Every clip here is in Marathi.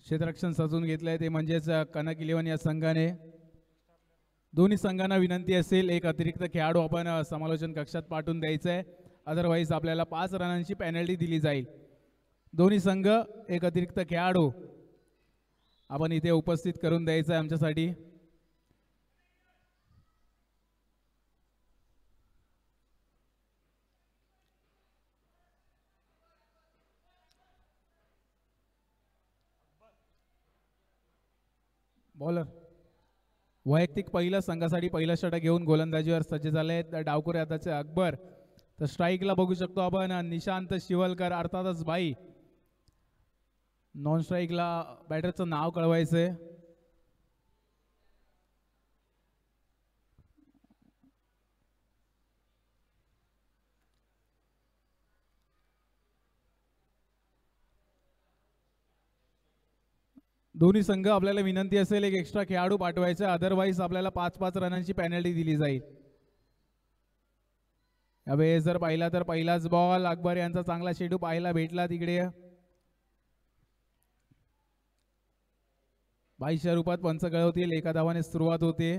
क्षेत्ररक्षण सजवून घेतलंय ते म्हणजेच कनक इलेव्हन या संघाने. दोन्ही संघांना विनंती असेल एक अतिरिक्त खेळाडू आपण समालोचन कक्षात पाठवून द्यायचा आहे, अदरवाईज आपल्याला 5 रनांची पेनल्टी दिली जाईल. दोन्ही संघ एक अतिरिक्त खेळाडू आपण इथे उपस्थित करून द्यायचा आहे आमच्यासाठी. बॉलर वैयक्तिक पहिलं संघासाठी पहिलं षटक घेऊन गोलंदाजीवर सज्ज झाले आहेत डावखुरे हाताचे अकबर. तर स्ट्राईकला बघू शकतो आपण निशांत शिवलकर अर्थातच बाई. नॉन स्ट्राईकला बॅटरचं नाव कळवायचंय. दोन्ही संघ आपल्याला विनंती असेल एक एक्स्ट्रा खेळाडू पाठवायचा, अदरवाईज आपल्याला 5-5 रनांची पेनल्टी दिली जाईल. यावेळेस जर पाहिला तर पहिलाच बॉल अकबर यांचा चांगला चेंडू पाहायला भेटला तिकडे. 22च्या रूपात पंच कळवतील. एका धावाने सुरुवात होते.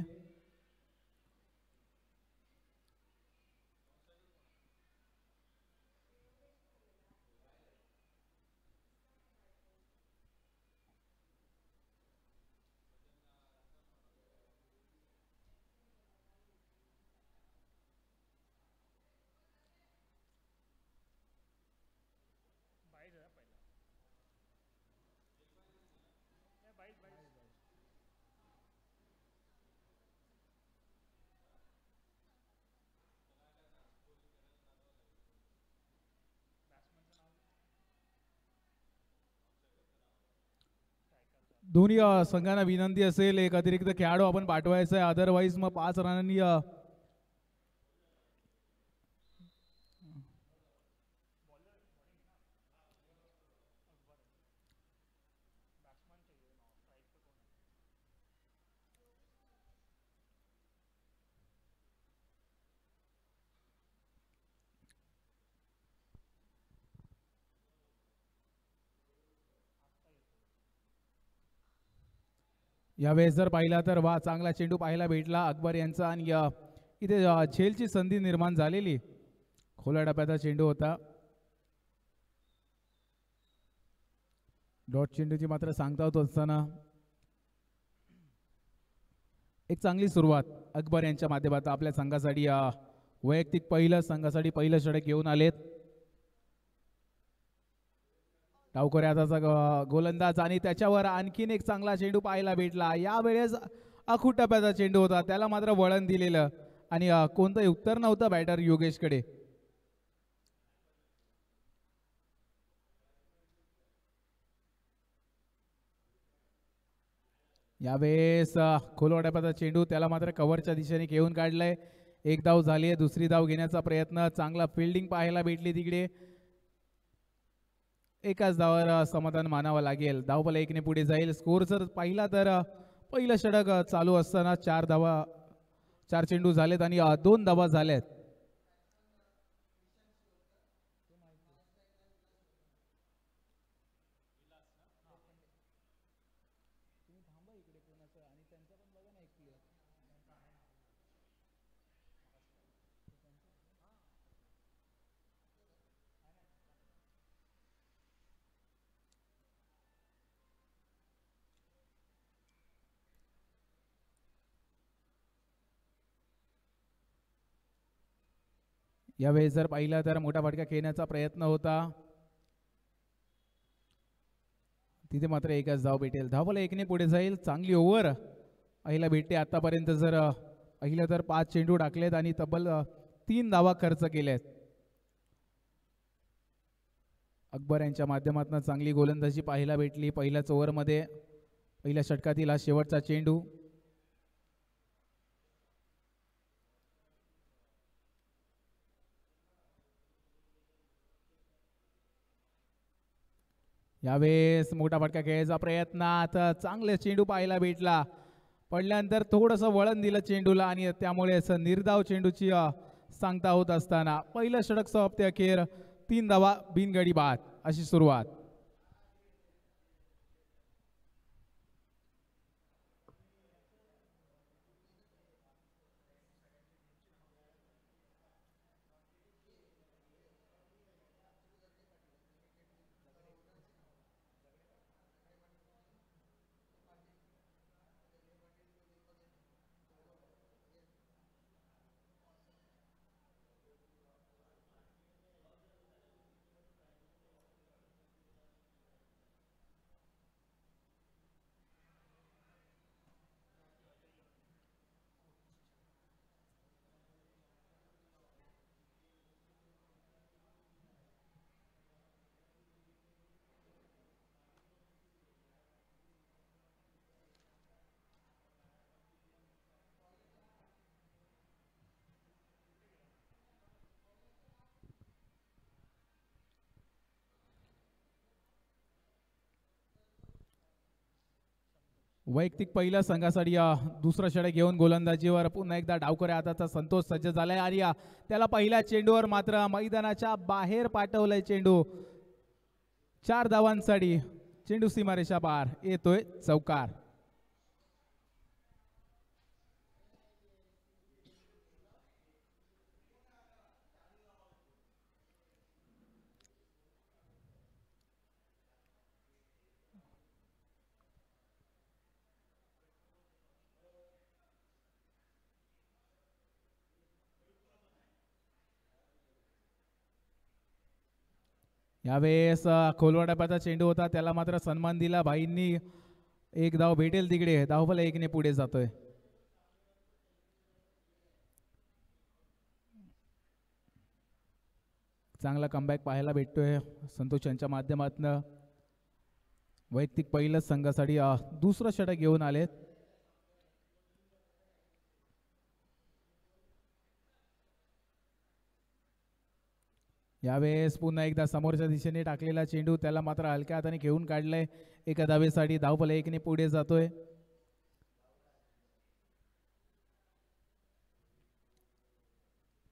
दोन्ही संघांना विनंती असेल एक अतिरिक्त खेळाडू आपण पाठवायचा आहे, अदरवाईज मग 5 रनांनी यावेळेस जर पाहिला तर वा चांगला चेंडू पाहायला भेटला अकबर यांचा आणि इथे झेलची संधी निर्माण झालेली. खोला डब्याचा चेंडू होता. डॉट चेंडूची मात्र सांगता होत असताना एक चांगली सुरुवात अकबर यांच्या माध्यमातून आपल्या संघासाठी वैयक्तिक संघासाठी पहिलं षटक घेऊन आलेत. डावखोऱ्या हाताचा गोलंदाज आणि त्याच्यावर आणखीन एक चांगला चेंडू पाहायला भेटला. यावेळेस अखूट टप्प्याचा चेंडू होता, त्याला मात्र वळण दिलेलं आणि कोणतंही उत्तर नव्हतं बॅटर योगेशकडे. यावेळेस खोलवा टप्प्याचा चेंडू त्याला मात्र कव्हरच्या दिशेने घेऊन काढलाय. एक धाव झाली आहे, दुसरी धाव घेण्याचा प्रयत्न. चांगला फिल्डिंग पाहायला भेटली तिकडे. एकाच धावावर समाधान मानावं लागेल. धावफल 1 ने पुढे जाईल. स्कोर जर पाहिला तर पहिलं षटक चालू असताना 4 चेंडू झालेत आणि 2 धावा झाल्यात. यावेळेस जर पाहिला तर मोठा फटका खेळण्याचा प्रयत्न होता, तिथे मात्र एकच धाव भेटेल. धावला 1 ने पुढे जाईल. चांगली ओव्हर पाहायला भेटते. आतापर्यंत जर पाहिलं तर 5 चेंडू टाकलेत आणि तब्बल 3 धावा खर्च केल्यात. अकबर यांच्या माध्यमातून चांगली गोलंदाजी पाहायला भेटली पहिल्याच ओव्हरमध्ये. पहिल्या षटकातील हा शेवटचा चेंडू. यावेळेस मोठा फटका खेळायचा प्रयत्न. आता चांगले चेंडू पाहायला भेटला. पडल्यानंतर थोडंसं वळण दिलं चेंडूला आणि त्यामुळे निर्धाव चेंडूची सांगता होत असताना पहिलं षटक समाप्ती अखेर 3 धावा बिनगडी बाद अशी सुरुवात. वैयक्तिक पहिल्या संघासाठी दुसरा षटक घेऊन गोलंदाजीवर पुन्हा एकदा डावकऱ्या हाताचा संतोष सज्ज झालाय आणि त्याला पहिल्या चेंडूवर मात्र मैदानाच्या बाहेर पाठवलंय चेंडू. 4 धावांसाठी चेंडू सीमारेषा पार येतोय चौकार. यावेळेस खोलवा टप्प्याचा चेंडू होता, त्याला मात्र सन्मान दिला भाईंनी. एक धाव भेटेल तिकडे, धावफल 1 पुढे जातोय. चांगला कमबॅक पाहायला भेटतोय संतोष यांच्या माध्यमातून. वैयक्तिक पहिल्याच संघासाठी दुसरं षटक घेऊन आलेत. यावेळेस पुन्हा एकदा समोरच्या दिशेने टाकलेला चेंडू, त्याला मात्र हलक्या हाताने घेऊन काढलंय. एका धावेसाठी धावफल 1 पुढे जातोय.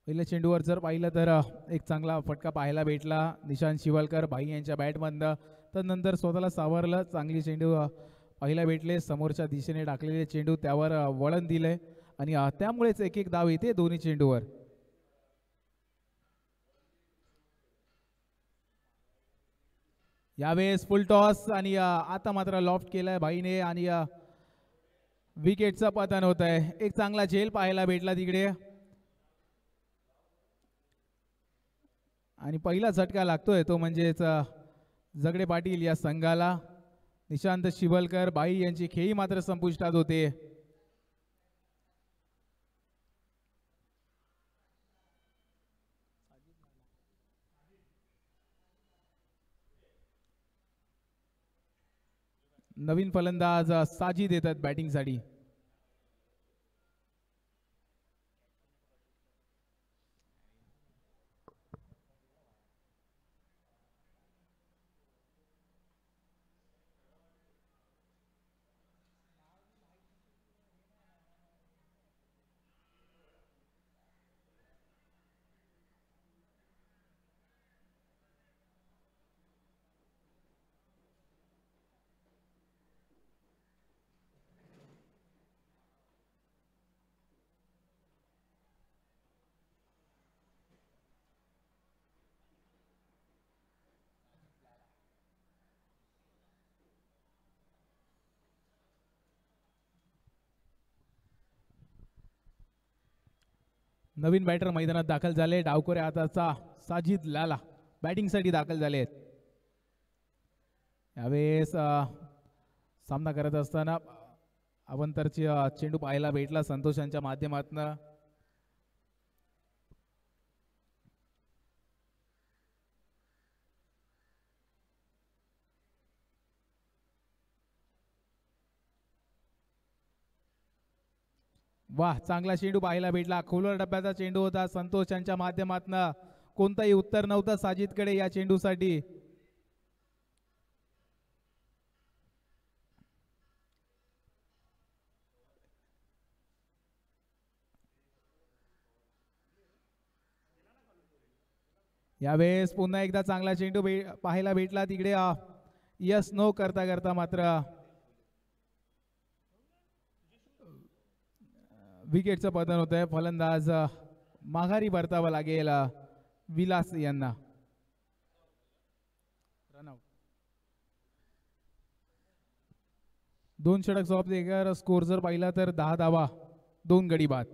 पहिल्या चेंडूवर जर पाहिलं तर एक चांगला फटका पाहायला भेटला निशांत शिवलकर भाई यांच्या बॅटमधनं. तर नंतर स्वतःला सावरलं, चांगली चेंडू पाहायला भेटले. समोरच्या दिशेने टाकलेले चेंडू त्यावर वळण दिलंय आणि त्यामुळेच एक धाव येते दोन्ही चेंडूवर. यावेळेस फुल टॉस आणि आता मात्र लॉफ्ट केलाय भाईने आणि विकेटचं पतन होत आहे. एक चांगला झेल पाहायला भेटला तिकडे आणि पहिला झटका लागतोय तो म्हणजेच जगडे पाटील या संघाला. निशांत शिवलकर बाई यांची खेळी मात्र संपुष्टात होते. नवीन फलंदाज साजिद येतात बॅटिंगसाठी. नवीन बॅटर मैदानात दाखल झाले. डावकोऱ्या हाताचा साजिद लाला बॅटिंगसाठी दाखल झाले. यावेळेस सामना करत असताना अवंतरची चेंडू पाहायला भेटला संतोष यांच्या माध्यमातून. वाह, चांगला चेंडू पाहायला भेटला. खोलवर डब्याचा चेंडू होता संतोष यांच्या माध्यमातून. कोणताही उत्तर नव्हतं साजिदकडे या चेंडूसाठी. यावेळेस पुन्हा एकदा चांगला चेंडू पाहायला भेटला तिकडे. यस नो करता करता मात्र विकेटचं पतन होत आहे. फलंदाज माघारी परतावा लागेल विलास यांना. रनआउट. 2 षटक सोबत स्कोर जर पाहिला तर 10 धावा 2 गडी बाद.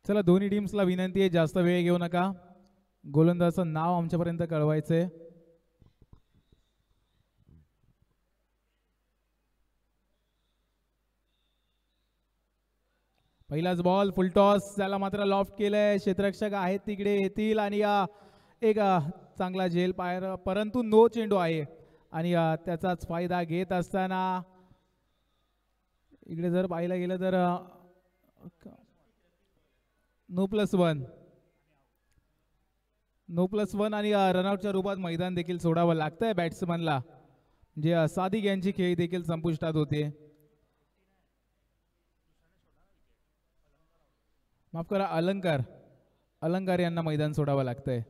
चला दोन्ही टीम्सला विनंती आहे, जास्त वेळ घेऊ नका. गोलंदाजाचं नाव आमच्यापर्यंत कळवायचंय. पहिलाच बॉल फुलटॉस, त्याला मात्र लॉफ्ट केलंय. क्षेत्ररक्षक आहेत तिकडे, येतील आणि एक चांगला झेल पायर, परंतु नो चेंडू आहे आणि त्याचाच फायदा घेत असताना इकडे जर पाहायला गेलं तर नो+1 आणि रनआउटच्या रूपात मैदान देखील सोडावं लागतंय बॅट्समनला. म्हणजे सादिक यांची खेळी देखील संपुष्टात होते. माफ करा, अलंकार यांना मैदान सोडावं लागतंय.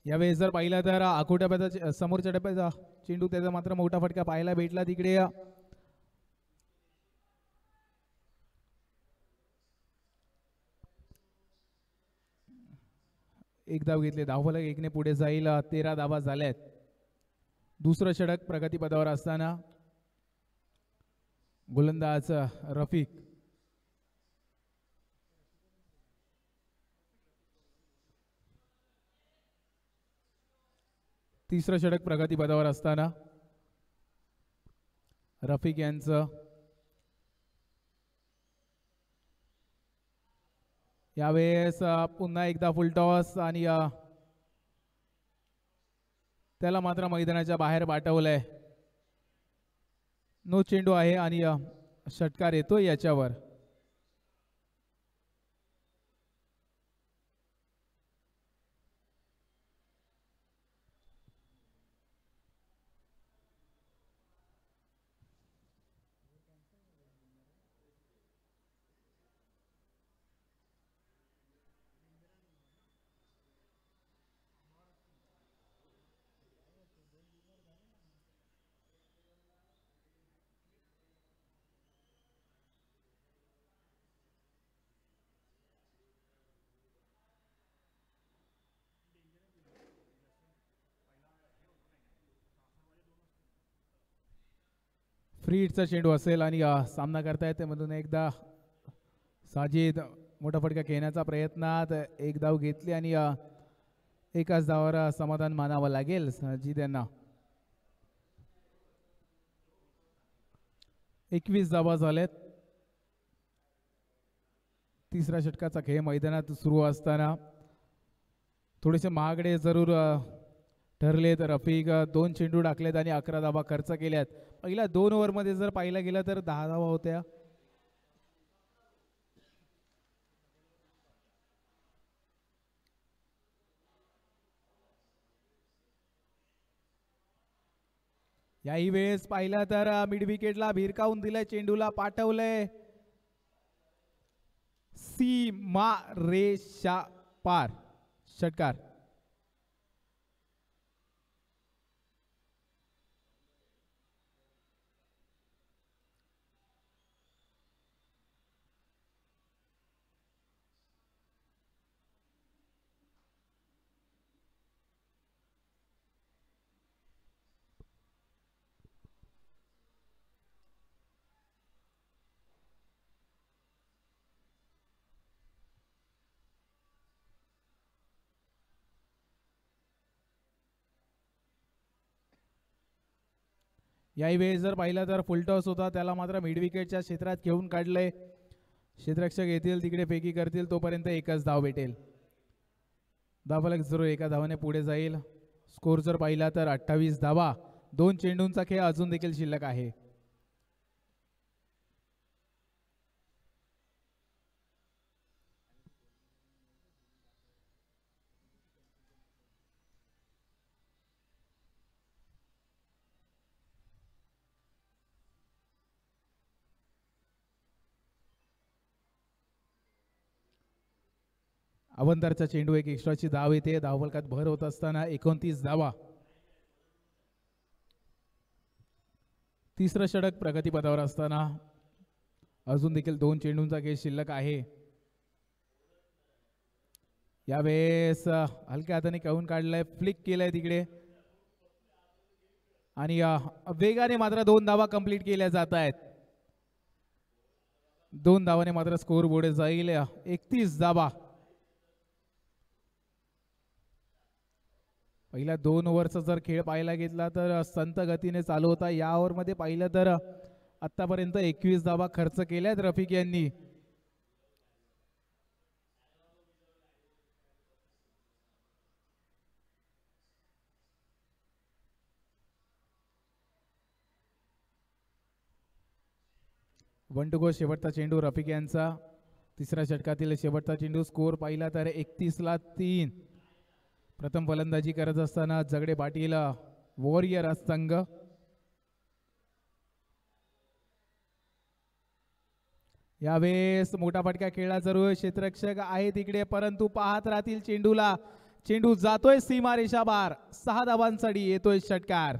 यावेळेस जर पाहिलं तर आखोट्याचा समोरच्या टप्प्याचा चेंडू, त्याचा मात्र मोठा फटका पाहायला भेटला तिकडे. एक धाव घेतले, धावफलक 1ने पुढे जाईल. 13 धावा झाल्यात. दुसरं षटक प्रगतीपदावर असताना गोलंदाज रफिक, तिसरं षटक प्रगतीपदावर असताना रफिक यांचं यावेळेस पुन्हा एकदा फुलटॉस आणि त्याला मात्र मैदानाच्या बाहेर पाठवलंय. नो चेंडू आहे आणि षटकार येतो याच्यावर. फ्री हिटचा चेंडू असेल आणि सामना करता येते मधून एकदा साजिद मोठा फटका खेळण्याचा प्रयत्नात एक धाव घेतली आणि एकाच धावावर समाधान मानावं लागेल साजिद यांना. 21 धावा झाल्यात. तिसऱ्या षटकाचा खेळ मैदानात सुरू असताना थोडेसे महागडे जरूर ठरले तर रफिक 2 चेंडू टाकलेत आणि 11 धावा खर्च केल्यात. पहिल्या 2 ओव्हरमध्ये जर पाहिलं गेलं तर 10 धावा होत्या. याही वेळेस पाहिलं तर मिड विकेटला भिरकावून दिलंय, चेंडूला पाठवलंय सीमा रेषा पार. षटकार. याही वेळेस जर पाहिलं तर फुलटॉस होता, त्याला मात्र मिड विकेटच्या क्षेत्रात घेऊन काढलंय. क्षेत्ररक्षक येतील तिकडे फेकी करतील, तोपर्यंत एकच धाव भेटेल. धावफलक जरूर एका धावाने पुढे जाईल. स्कोर जर पाहिला तर 28 धावा. 2 चेंडूंचा खेळ अजून देखील शिल्लक आहे. अवंतरचा चेंडू, एक एक्स्ट्राची धाव येते. धावफलकात भर होत असताना 29 धावा. तिसरं षटक प्रगतीपथावर असताना अजून देखील 2 चेंडूंचा खेळ शिल्लक आहे. यावेळेस हलक्या हाताने कळून काढलाय, फ्लिक केलंय तिकडे आणि वेगाने मात्र 2 धावा कंप्लीट केल्या जात आहेत. 2 धावाने मात्र स्कोर पुढे जाईल. 31 धावा. पहिल्या 2 ओव्हरचा जर खेळ पाहायला घेतला तर संत गतीने चालू होता. या ओव्हरमध्ये पाहिलं तर आतापर्यंत 21 धावा खर्च केल्यात रफिक यांनी. One to go. शेवटचा चेंडू रफिक यांचा. तिसऱ्या षटकातील शेवटचा चेंडू. स्कोर पाहिला तर 31-3. प्रथम फलंदाजी करत असताना जगडे पाटील वॉरियर संघ. यावेळेस मोठा फटका खेळला जरूर. क्षेत्ररक्षक आहे तिकडे, परंतु पाहत राहतील चेंडूला. चेंडू जातोय सीमारेषा बार. 6 धावांसाठी येतोय षटकार.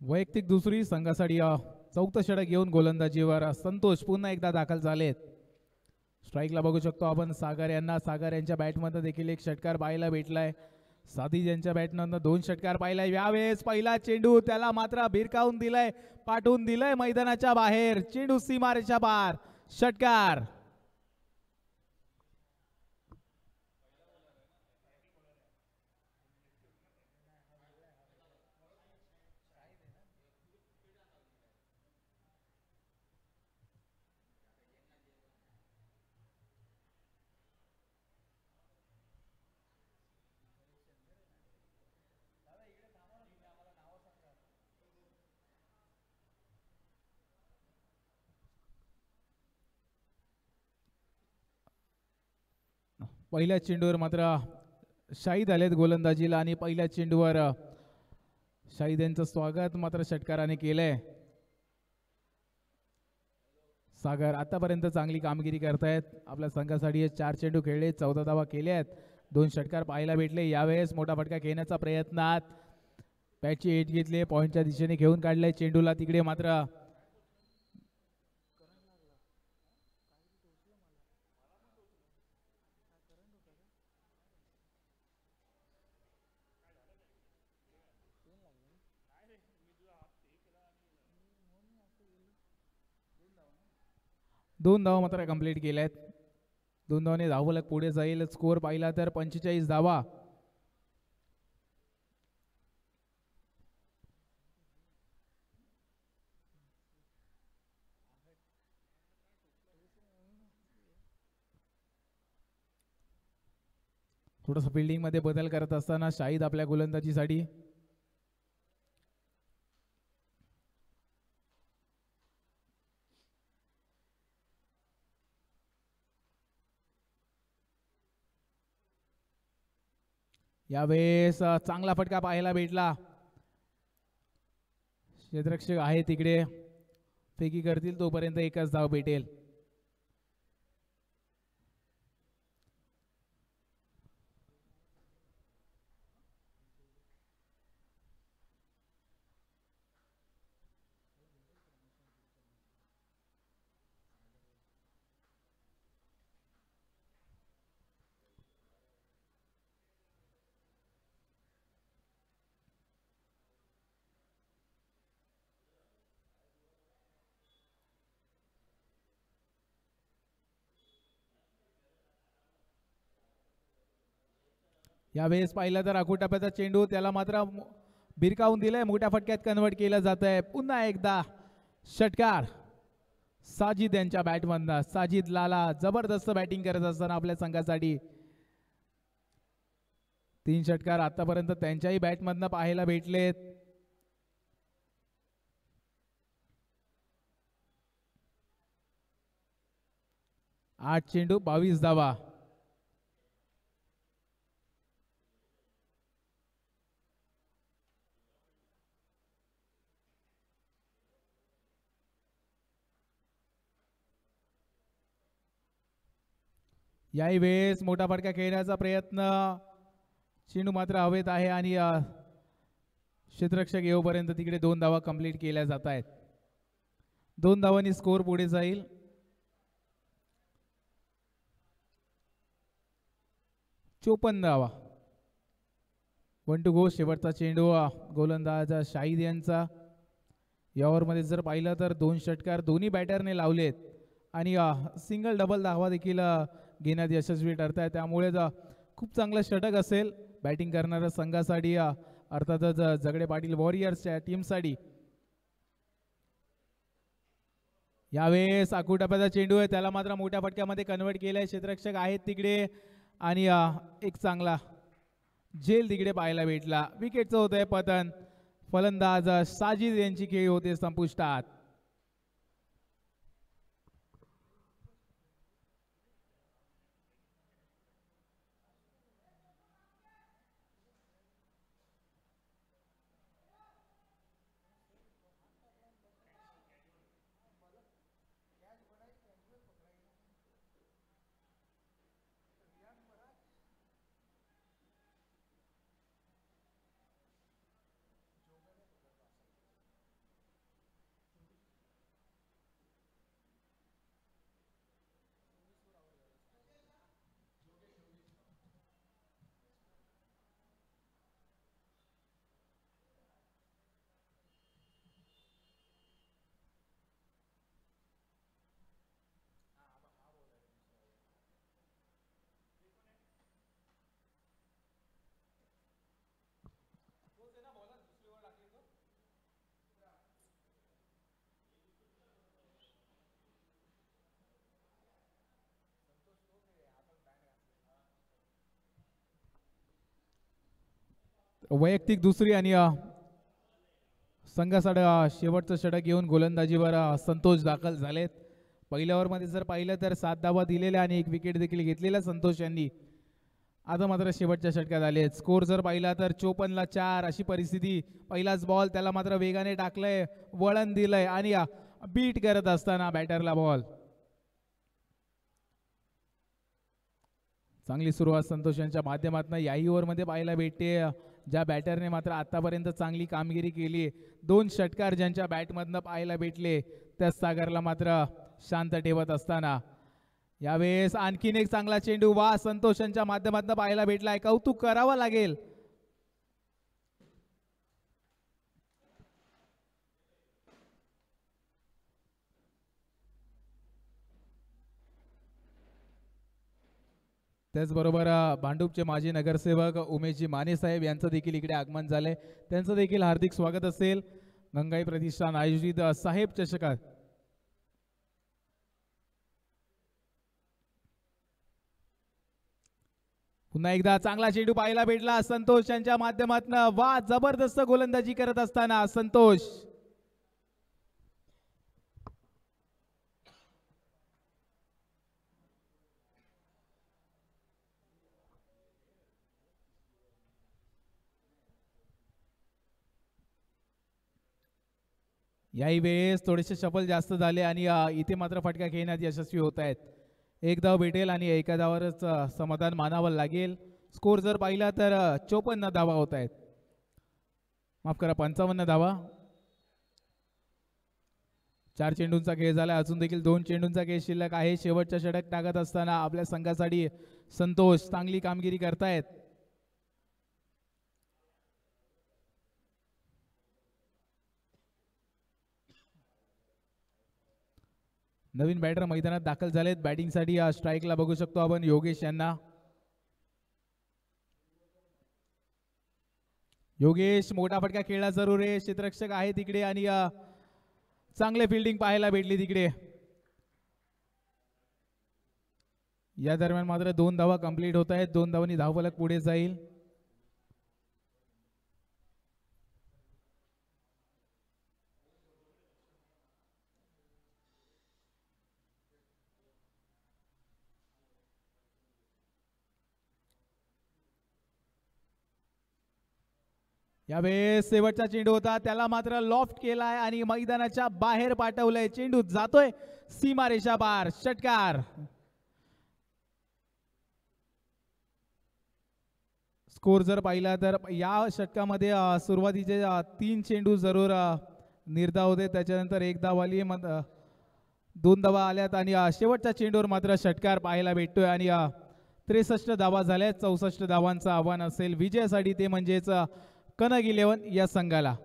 वैयक्तिक दुसरी संघासाठी चौथं षटक घेऊन गोलंदाजीवर संतोष पुन्हा एकदा दाखल झालेत. स्ट्राईकला बघू शकतो आपण सागर यांना. सागर यांच्या बॅटमध्ये देखील एक षटकार पाहायला भेटलाय. साधी यांच्या बॅटनंतर 2 षटकार पाहिलाय. यावेळेस पहिला चेंडू, त्याला मात्र भिरकावून दिलाय, पाठवून दिलाय मैदानाच्या बाहेर. चेंडू सीमारेषा पार. षटकार. पहिल्या चेंडूवर मात्र शाहिद आलेत गोलंदाजीला आणि पहिल्या चेंडूवर शाहिद यांचं स्वागत मात्र षटकाराने केलंय. सागर आतापर्यंत चांगली कामगिरी करतायत. आपल्या संघासाठी 4 चेंडू खेळले, 14 धावा केल्या आहेत, 2 षटकार पाहायला भेटले. यावेळेस मोठा फटका घेण्याचा प्रयत्नात बॅटची एज घेतली, पॉइंटच्या दिशेने घेऊन काढले चेंडूला. तिकडे मात्र दोन धावा मात्र कंप्लीट केल्यात. 2 धावाने धावफलक पुढे जाईल. स्कोर पाहिला तर 45 धावा. थोडंसं फिल्डिंगमध्ये बदल करत असताना शाहिद आपल्या गोलंदाजीसाठी. यावेळेस चांगला फटका पाहायला भेटला. क्षेत्ररक्षक आहे तिकडे, फेकी करतील तोपर्यंत एकच धाव भेटेल. यावेळेस पाहिलं तर अकुटाप्याचा चेंडू त्याला मात्र भिरकावून दिलाय, मोठ्या फटक्यात कन्वर्ट केलं जात आहे. पुन्हा एकदा षटकार साजिद यांच्या बॅटमधनं. साजिद लाला जबरदस्त बॅटिंग करत असताना आपल्या संघासाठी 3 षटकार आतापर्यंत त्यांच्याही बॅटमधनं पाहायला भेटलेत. आठ चेंडू 22 धावा. याही वेळेस मोठा फटका खेळण्याचा प्रयत्न, चेंडू मात्र हवेत आहे आणि क्षेत्ररक्षक येऊपर्यंत तिकडे 2 धावा कंप्लीट केल्या जात आहेत. 2 धावांनी स्कोर पुढे जाईल. चोपन्न धावा. 1 टू गो. शेवटचा चेंडू गोलंदाज शाहिद यांचा. या ओव्हरमध्ये जर पाहिलं तर 2 षटकार दोन्ही बॅटरने लावलेत आणि सिंगल डबल धावा देखील घेण्यात यशस्वी ठरत आहे. त्यामुळे खूप चांगलं षटक असेल बॅटिंग करणाऱ्या संघासाठी, अर्थातच झगडे पाटील वॉरियर्सच्या टीमसाठी. यावेळेस आकुटाप्याचा चेंडू आहे, त्याला मात्र मोठ्या फटक्यामध्ये कन्वर्ट केलंय. क्षेत्ररक्षक आहेत तिकडे आणि एक चांगला झेल तिकडे पाहायला भेटला. विकेटचं होतंय पतन. फलंदाज साजिद यांची खेळी होते संपुष्टात. वैयक्तिक दुसरी आणि संघासाठी शेवटचं षटक घेऊन गोलंदाजीवर संतोष दाखल झालेत. पहिल्या ओव्हरमध्ये जर पाहिलं तर 7 धावा दिलेल्या आणि 1 विकेट देखील घेतलेल्या संतोष यांनी. आता मात्र शेवटच्या षटकात आले. स्कोर जर पाहिला तर 54ला 4 अशी परिस्थिती. पहिलाच बॉल त्याला मात्र वेगाने टाकलंय, वळण दिलंय आणि बीट करत असताना बॅटरला बॉल. चांगली सुरुवात संतोष यांच्या माध्यमातून याही ओव्हरमध्ये पाहायला भेटते. ज्या बॅटरने मात्र आतापर्यंत चांगली कामगिरी केली, 2 षटकार ज्यांच्या बॅटमधनं पाहायला भेटले, त्या सागरला मात्र शांत ठेवत असताना यावेळेस आणखीन एक चांगला चेंडू वा संतोष यांच्या माध्यमातून पाहायला भेटलाय. कौतुक करावं लागेल. त्याचबरोबर भांडूपचे माजी नगरसेवक उमेशजी माने साहेब यांचं देखील इकडे आगमन झालंय. त्यांचं देखील हार्दिक स्वागत असेल. गंगाई प्रतिष्ठान आयोजित साहेब चषकात. पुन्हा एकदा चांगला चेंडू पाहायला भेटला संतोष यांच्या माध्यमातून. वा, जबरदस्त गोलंदाजी करत असताना संतोष. याही वेळेस थोडेसे शफल जास्त झाले आणि इथे मात्र फटका खेळण्यात यशस्वी होत आहेत. एक धाव भेटेल आणि एका धावावरच समाधान मानावं लागेल. स्कोर जर पाहिला तर 54 धावा होत आहेत, माफ करा 55 धावा. 4 चेंडूंचा खेळ झाला, अजून देखील 2 चेंडूंचा खेळ शिल्लक आहे. शेवटचा षटक टाकत असताना आपल्या संघासाठी संतोष चांगली कामगिरी करतायत. नवीन बॅटर मैदानात दाखल झालेत बॅटिंगसाठी. स्ट्राईकला बघू शकतो आपण योगेश यांना. योगेश मोठा फटका खेळला जरूर आहे. क्षेत्ररक्षक आहे तिकडे आणि चांगले फिल्डिंग पाहायला भेटली तिकडे. या दरम्यान मात्र 2 धावा कंप्लीट होत आहेत. 2 धावांनी धावफलक पुढे जाईल. यावेळेस शेवटचा चेंडू होता, त्याला मात्र लॉफ्ट केलाय आणि मैदानाच्या बाहेर पाठवलंय. चेंडू जातोय सीमारेषा पार. षटकार. स्कोर जर पाहिला तर या षटकामध्ये सुरुवातीचे 3 चेंडू जरूर निर्धाव होते, त्याच्यानंतर एक धाव आली, 2 धावा आल्यात आणि शेवटच्या चेंडूवर मात्र षटकार पाहायला भेटतोय आणि 63 धावा झाल्यात. 64 धावांचं आव्हान असेल विजयासाठी, ते म्हणजेच कनक 11 या संघाला.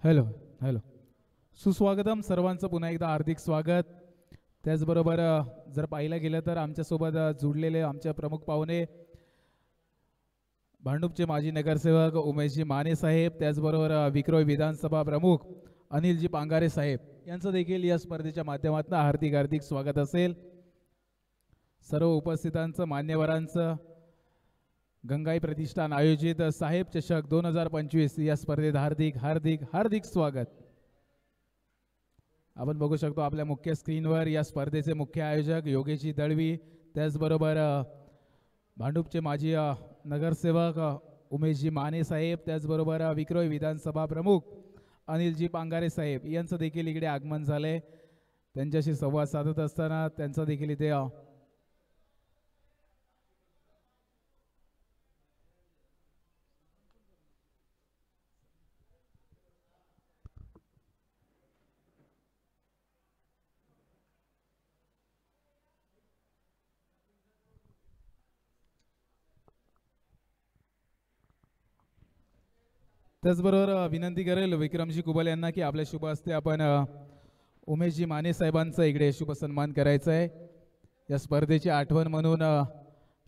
हॅलो हॅलो, सुस्वागतम सर्वांचं पुन्हा एकदा हार्दिक स्वागत. त्याचबरोबर जर पाहिलं गेलं तर आमच्यासोबत जुडलेले आमचे प्रमुख पाहुणे भांडूपचे माजी नगरसेवक उमेशजी माने साहेब, त्याचबरोबर विक्रोळी विधानसभा प्रमुख अनिलजी पांगारे साहेब यांचं देखील या स्पर्धेच्या माध्यमातून हार्दिक हार्दिक स्वागत असेल. सर्व उपस्थितांचं, मान्यवरांचं गंगाई प्रतिष्ठान आयोजित साहेब चषक 2025 या स्पर्धेत हार्दिक हार्दिक हार्दिक स्वागत. आपण बघू शकतो आपल्या मुख्य स्क्रीनवर या स्पर्धेचे मुख्य आयोजक योगेशजी दळवी, त्याचबरोबर भांडूपचे माजी नगरसेवक उमेशजी माने साहेब, त्याचबरोबर विक्रोळी विधानसभा प्रमुख अनिलजी पांगारे साहेब यांचं देखील इकडे आगमन झालंय. त्यांच्याशी संवाद साधत असताना त्यांचा देखील इथे त्याचबरोबर विनंती करेल विक्रमजी कुबल यांना की आपल्या शुभ हस्ते आपण उमेशजी माने साहेबांचा इकडे शुभ सन्मान करायचा आहे. या स्पर्धेची आठवण म्हणून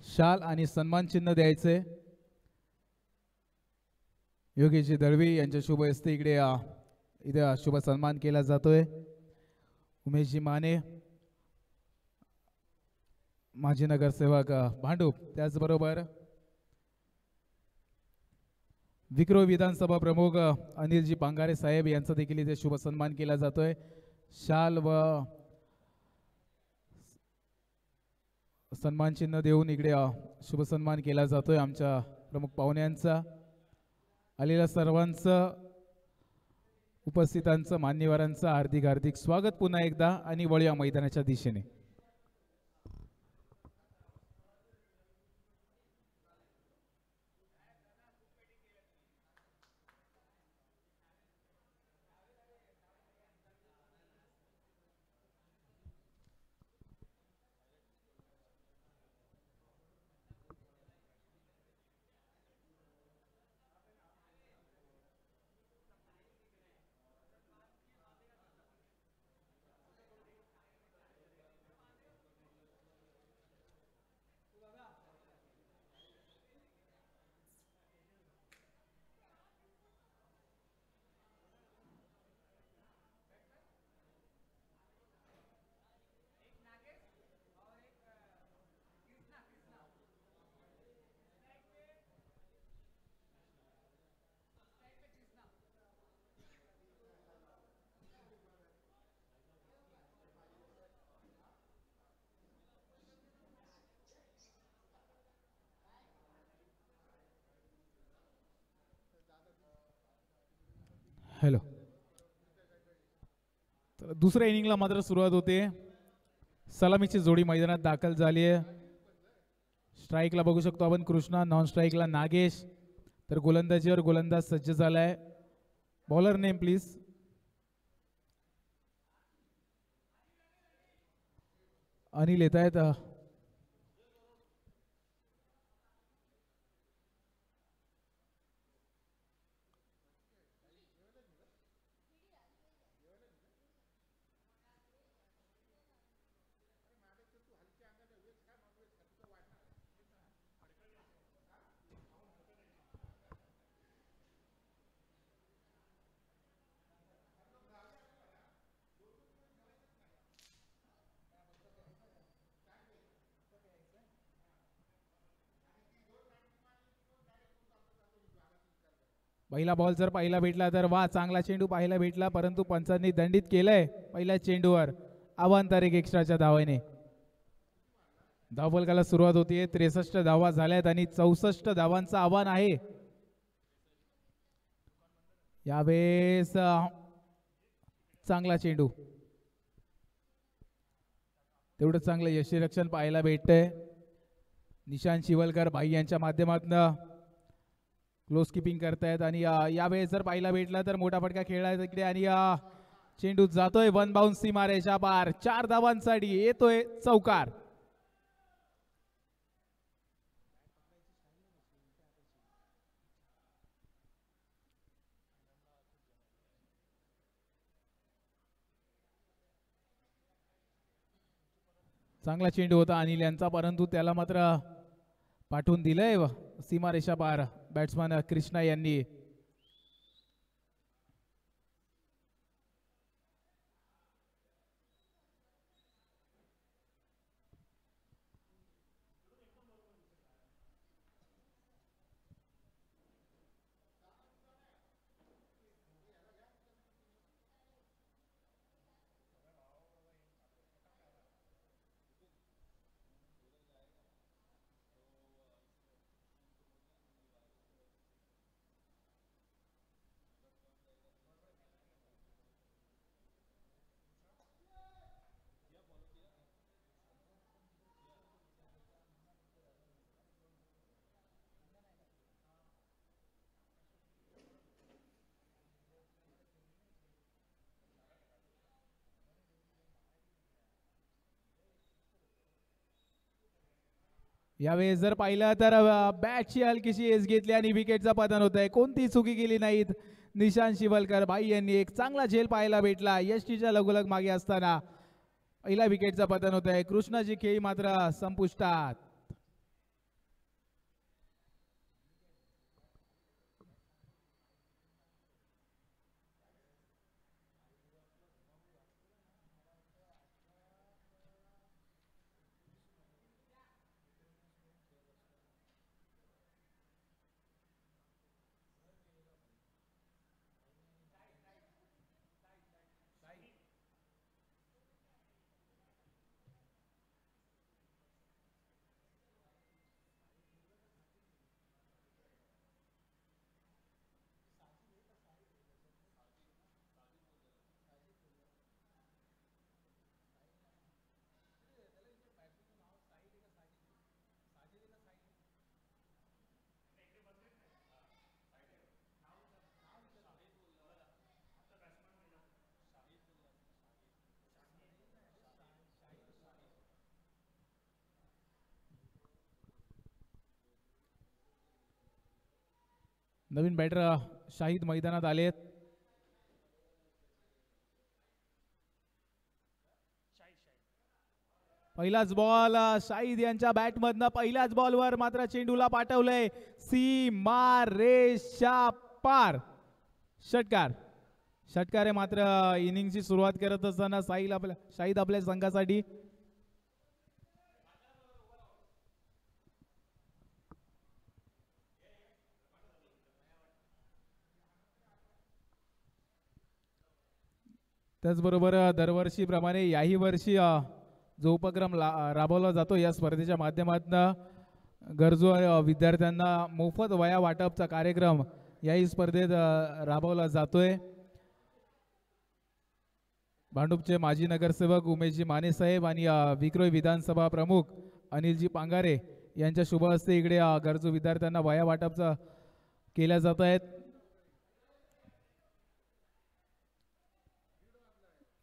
शाल आणि सन्मान चिन्ह द्यायचे. योगेशजी दळवी यांच्या शुभ हस्ते इकडे इथे शुभ सन्मान केला जातोय. उमेशजी माने माजी नगरसेवक भांडूप, त्याचबरोबर विक्रोळ विधानसभा प्रमुख अनिलजी पांगारे साहेब यांचा देखील इथे शुभ सन्मान केला जातोय. शाल व सन्मान चिन्ह देऊन इकडे शुभ सन्मान केला जातोय आमच्या प्रमुख पाहुण्यांचा. आलेल्या सर्वांचं उपस्थितांचं मान्यवरांचं हार्दिक हार्दिक स्वागत पुन्हा एकदा आणि वळूया मैदानाच्या दिशेने. हॅलो. तर दुसऱ्या इनिंगला मात्र सुरुवात होते. सलामीची जोडी मैदानात दाखल झाली आहे. स्ट्राईकला बघू शकतो आपण कृष्णा, नॉन स्ट्राईकला नागेश, तर गोलंदाजीवर गोलंदाज सज्ज झालाय. Bowler name please. अनिल येत आहेत. पहिला बॉल जर पाहिला भेटला तर वा, चांगला चेंडू पाहायला भेटला, परंतु पंचांनी दंडित केलंय पहिल्या चेंडूवर अवांतर एक एक्स्ट्राच्या धावाने. धावफलकाला सुरुवात होतीये. 63 धावा झाल्यात आणि 64 धावांचं आव्हान आहे. यावेळेस चांगला चेंडू, तेवढं चांगलं यष्टीरक्षण पाहायला भेटतंय. निशांत शिवलकर भाई यांच्या माध्यमातून क्लोज किपिंग करतायत आणि यावेळेस जर पाहायला भेटला तर मोठा फटका खेळलाय तिकडे आणि चेंडू जातोय वन बाउंस सीमारेषा पार. 4 धावांसाठी येतोय चौकार. चांगला चेंडू होता अनिल यांचा, परंतु त्याला मात्र पाठवून दिलंय सीमारेषा पार बॅट्समन कृष्णा यांनी. यावेळेस जर पाहिलं तर बॅटची हलकीशी एस घेतली आणि विकेटचा पतन होत आहे. कोणती चुकी केली नाहीत निशांत शिवलकर भाई यांनी. एक चांगला झेल पाहायला भेटला यष्टीच्या लगोलग मागे असताना. पहिला विकेटचा पतन होत आहे. कृष्णाची खेळी मात्र संपुष्टात. नवीन बॅटर शाहिद मैदानात आलेत. पहिलाच बॉल शाहिद यांच्या बॅटमधनं पहिल्याच बॉलवर मात्र चेंडूला पाठवलंय सीमा रेषा पार. षटकार. षटकार आहे मात्र इनिंगची सुरुवात करत असताना शाहिद आपल्या संघासाठी. त्याचबरोबर दरवर्षीप्रमाणे याही वर्षी जो उपक्रम राबवला जातो या स्पर्धेच्या माध्यमातून गरजू विद्यार्थ्यांना मोफत वह्या वाटपचा कार्यक्रम याही स्पर्धेत राबवला जातोय. भांडूपचे माजी नगरसेवक उमेशजी माने साहेब आणि विक्रोळी विधानसभा प्रमुख अनिलजी पांगारे यांच्या शुभ हस्ते इकडे गरजू विद्यार्थ्यांना वह्या वाटपचा केल्या जात आहेत.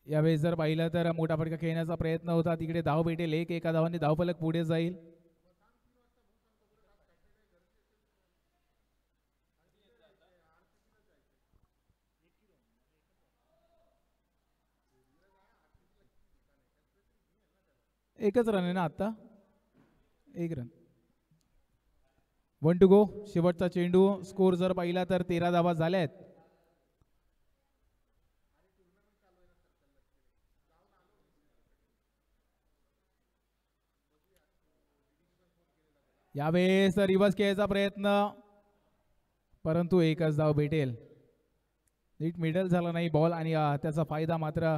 यावेळी जर पाहिलं तर मोठा फटका खेळण्याचा प्रयत्न होता. तिकडे धाव भेटेल. एका धावाने धावफलक पुढे जाईल. एकच रन आहे ना आता. एक रन. 1 to go. शेवटचा चेंडू. स्कोर जर पाहिला तर 13 धावा झाल्यात. यावेळेस रिव्हर्स खेळायचा प्रयत्न परंतु एकच धाव भेटेल. नीट मिडल झाला नाही बॉल आणि त्याचा फायदा मात्र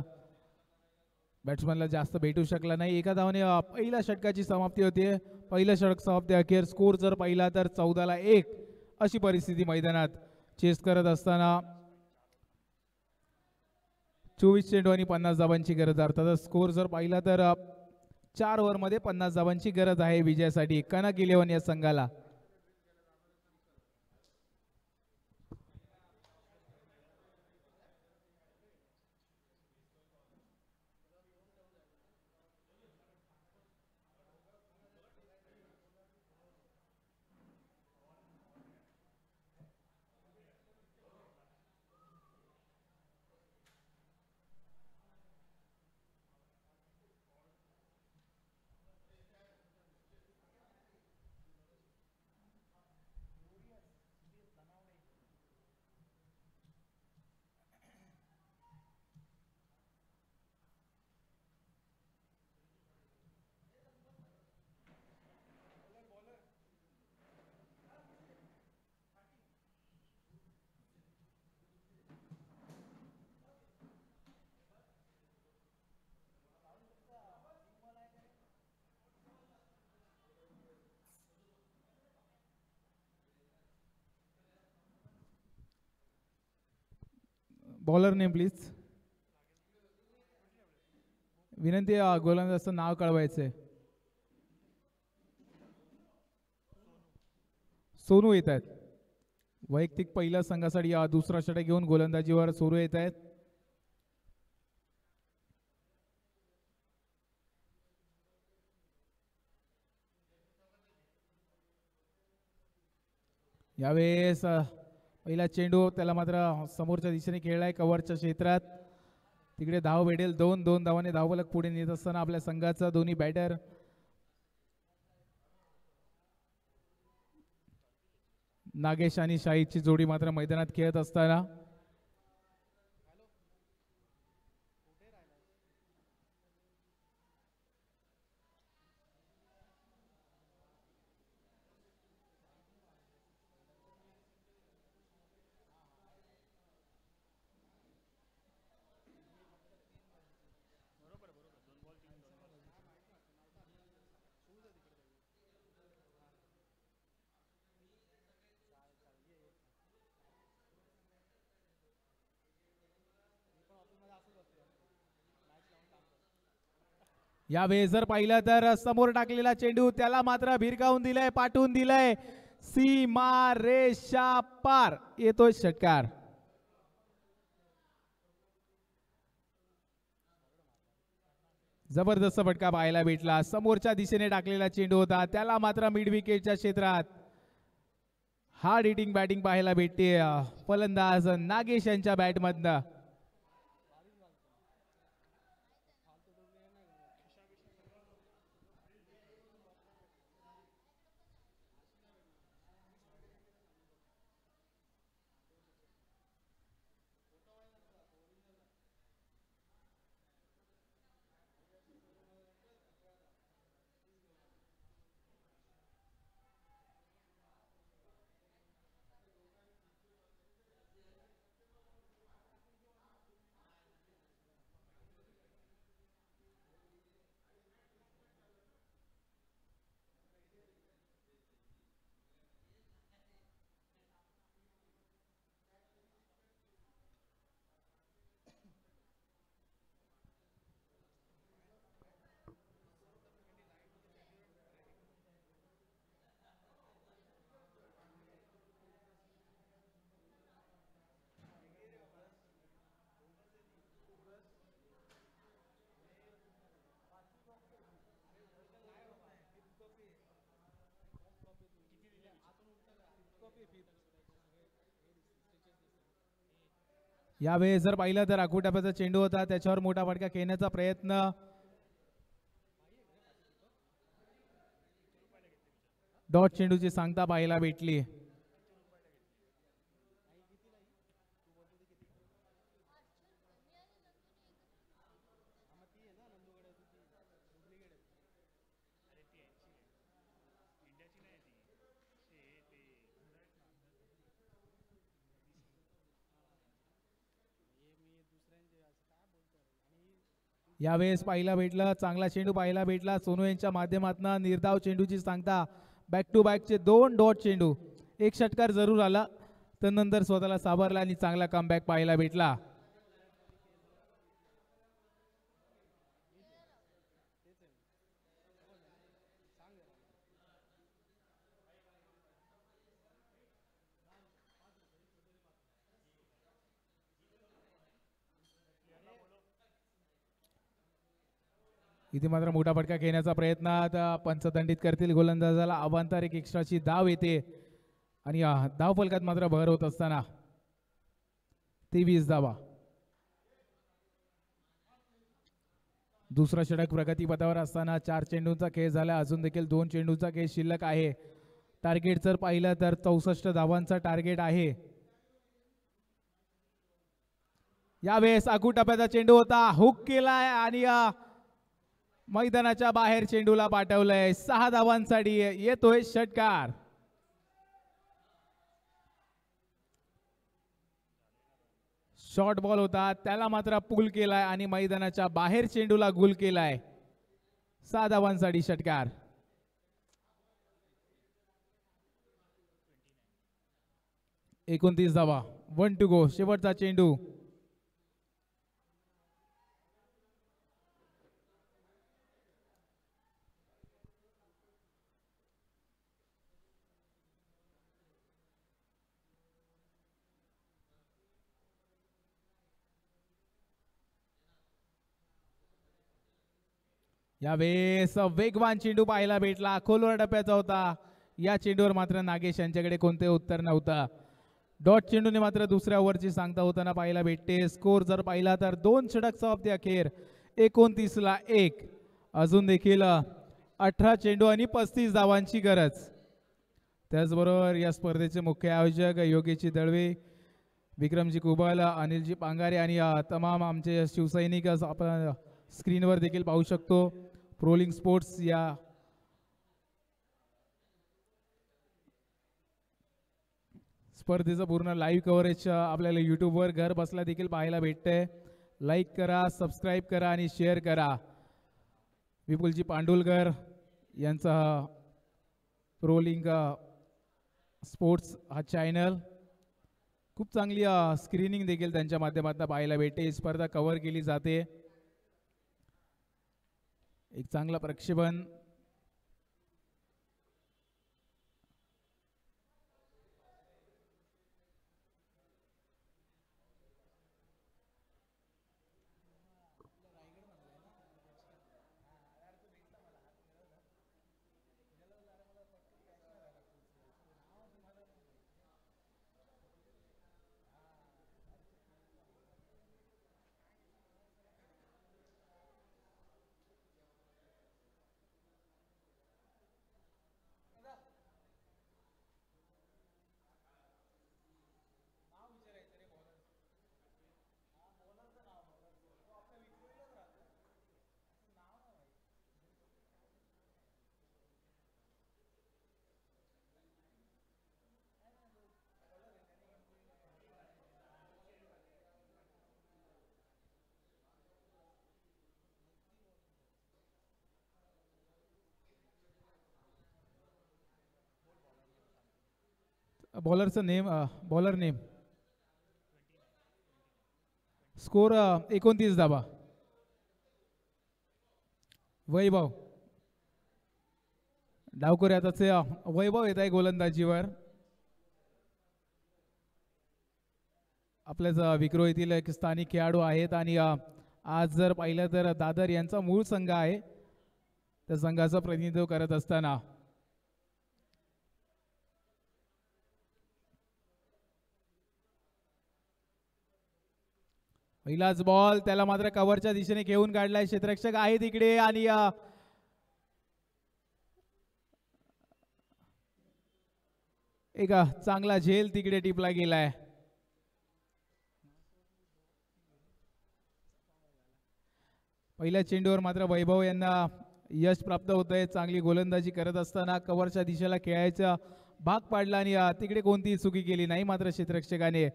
बॅट्समॅनला जास्त भेटू शकला नाही. एका धावाने पहिल्या षटकाची समाप्ती होते. पहिलं षटक समाप्ती अखेर स्कोर जर पाहिला तर 14-1 अशी परिस्थिती मैदानात चेस करत असताना 24 चेंडू आणि 50 धावांची गरज. अर्थात स्कोर जर पाहिला तर 4 ओव्हरमध्ये 50 धावांची गरज आहे विजयासाठी कनक इलेव्हन या संघाला. Bowler name please. विनंती गोलंदाजाचं नाव कळवायचंय. सोनू येत आहेत. वैयक्तिक पहिल्या संघासाठी दुसरा षटक घेऊन गोलंदाजीवर सोनू येत आहेत. यावेळेस पहिला चेंडू त्याला मात्र समोरच्या दिशेने खेळलाय कव्हरच्या क्षेत्रात. तिकडे धाव भेटेल. 2 धावाने धावफलक पुढे नेत असताना आपल्या संघाचा दोन्ही बॅटर नागेश आणि शाहिदची जोडी मात्र मैदानात खेळत असताना यावेळेस जर पाहिलं तर समोर टाकलेला चेंडू त्याला मात्र भिरकावून दिलाय, पाठवून दिलाय सीमा रेषा पार. येतोय षटकार. जबरदस्त फटका पाहायला भेटला. समोरच्या दिशेने टाकलेला चेंडू होता त्याला मात्र मिड विकेटच्या क्षेत्रात हार्ड हिटिंग बॅटिंग पाहायला भेटते फलंदाज नागेश यांच्या बॅटमधनं. यावेळेस जर पाहिलं तर आकुटाप्याचा चेंडू होता त्याच्यावर मोठा फटका खेळण्याचा प्रयत्न. डॉट चेंडूची सांगता पाहायला भेटली. यावेळेस पाहायला भेटलं चांगला चेंडू पाहायला भेटला सोनू यांच्या माध्यमातून. निर्धाव चेंडूची सांगता. बॅक टू बॅकचे 2 डॉट चेंडू. एक षटकार जरूर आला त्यानंतर स्वतःला सावरला आणि चांगला कमबॅक पाहायला भेटला. इथे मात्र मोठा फटका खेळण्याचा प्रयत्न आता पंचदंडित करतील गोलंदाजाला. अवांतर एक एक्स्ट्राची धाव येते आणि धाव फलकात मात्र भर होत असताना 23 धावा. दुसरा षटक प्रगतीपथावर असताना 4 चेंडूंचा खेळ झाला. अजून देखील 2 चेंडूंचा खेळ शिल्लक आहे. टार्गेट जर पाहिलं तर 64 धावांचा टार्गेट आहे. यावेळेस आकुटप्याचा चेंडू होता हुक केलाय आणि मैदानाच्या बाहेर चेंडूला पाठवलंय. 6 धावांसाठी येतोय षटकार. शॉर्ट बॉल होता त्याला मात्र पुल केलाय आणि मैदानाच्या बाहेर चेंडूला गुल केलाय. 6 धावांसाठी षटकार. एकोणतीस धावा. 1 टू गो. शेवटचा चेंडू. यावेळेस वेगवान चेंडू पाहायला भेटला. खोलवर टप्प्याचा होता. या चेंडूवर मात्र नागेश यांच्याकडे कोणते उत्तर नव्हता. डॉट चेंडूने मात्र दुसऱ्या ओव्हरची सांगता होताना पाहायला भेटते. स्कोर जर पाहिला तर 2 षटक समाप्ती अखेर 29ला 1. अजून देखील 18 चेंडू आणि 35 धावांची गरज. त्याचबरोबर या स्पर्धेचे मुख्य आयोजक योगेशजी दळवे, विक्रमजी कुबल, अनिलजी पांगारे आणि तमाम आमचे शिवसैनिक आपण स्क्रीनवर देखील पाहू शकतो. प्रोलिंग स्पोर्ट्स या स्पर्धेचं पूर्ण लाईव्ह कव्हरेज आपल्याला यूट्यूबवर घर बसल्या देखील पाहायला भेटतंय. लाईक करा, सबस्क्राईब करा आणि शेअर करा. विपुलजी पांडुलकर यांचा प्रोलिंग स्पोर्ट्स हा चॅनल खूप चांगली स्क्रीनिंग देखील त्यांच्या माध्यमातून पाहायला भेटते. ही स्पर्धा कव्हर केली जाते. एक चांगला प्रक्षेपण बॉलरचं नेम बॉलर नेम स्कोर 29 धावा. वैभव डावखोरे आताचे वैभव येत आहे गोलंदाजीवर. आपल्याच विक्रोळीतील एक स्थानिक खेळाडू आहेत आणि आज जर पाहिलं तर दादर यांचा मूळ संघ आहे. त्या संघाचं प्रतिनिधित्व करत असताना पहिलाच बॉल त्याला मात्र कव्हरच्या दिशेने घेऊन काढलाय. क्षेत्ररक्षक आहे तिकडे आणि एक चांगला झेल तिकडे टिपला गेलाय. पहिल्या चेंडूवर मात्र वैभव यांना यश प्राप्त होत आहे. चांगली गोलंदाजी करत असताना कव्हरच्या दिशेला खेळायचा भाग पाडला आणि तिकडे कोणतीही चुकी केली नाही. मात्र क्षेत्ररक्षकाने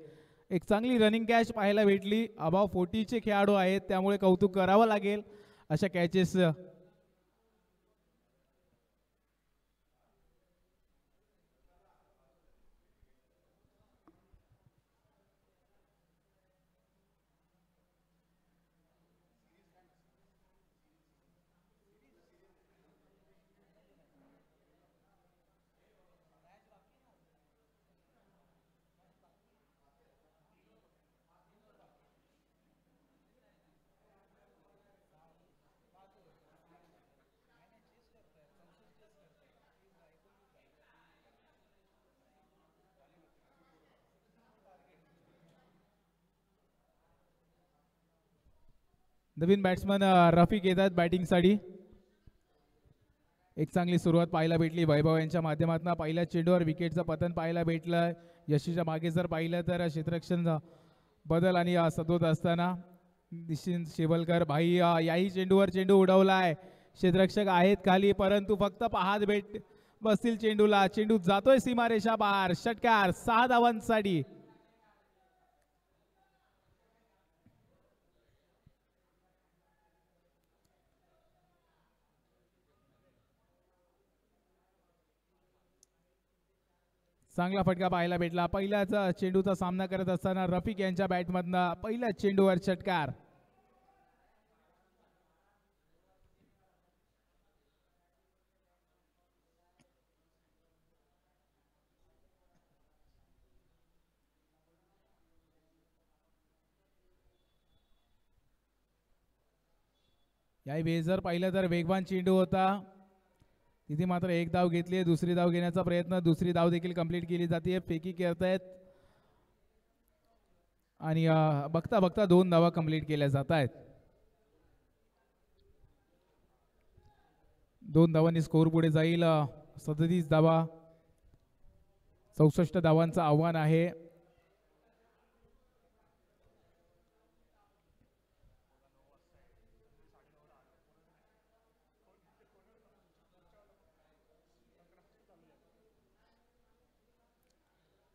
एक चांगली रनिंग कॅच पाहायला भेटली. अबाव 40चे खेळाडू आहेत त्यामुळे कौतुक करावं लागेल अशा कॅचेस. नवीन बॅट्समन रफिक येतात बॅटिंगसाठी. एक चांगली सुरुवात पाहायला भेटली वैभव यांच्या माध्यमातून. पहिल्या चेंडूवर विकेटचं पतन पाहायला भेटलं. यशीच्या मागे जर पाहिलं तर क्षेत्ररक्षण बदल आणि सदोत असताना निश्चिंत शेवलकर भाई याही चेंडूवर चेंडू उडवलाय. क्षेत्ररक्षक आहेत खाली परंतु फक्त पाहत भेट बसतील चेंडूला. चेंडू जातोय सीमारेषा बाहेर. षटकार 6 धावांसाठी. चांगला फटका पाहायला भेटला. पहिल्याच चेंडूचा सामना करत असताना रफिक यांच्या बॅटमधनं पहिल्या चेंडूवर षटकार. याही वेळी जर पाहिलं तर वेगवान चेंडू होता. तिथे मात्र एक धाव घेतली आहे, दुसरी धाव घेण्याचा प्रयत्न, दुसरी धाव देखील कंप्लीट केली जाते, फेकी करतायत आणि बघता बघता 2 धावा कंप्लीट केल्या जात आहेत. 2 धावांनी स्कोर पुढे जाईल. 37 धावा, 64 धावांचं आव्हान आहे.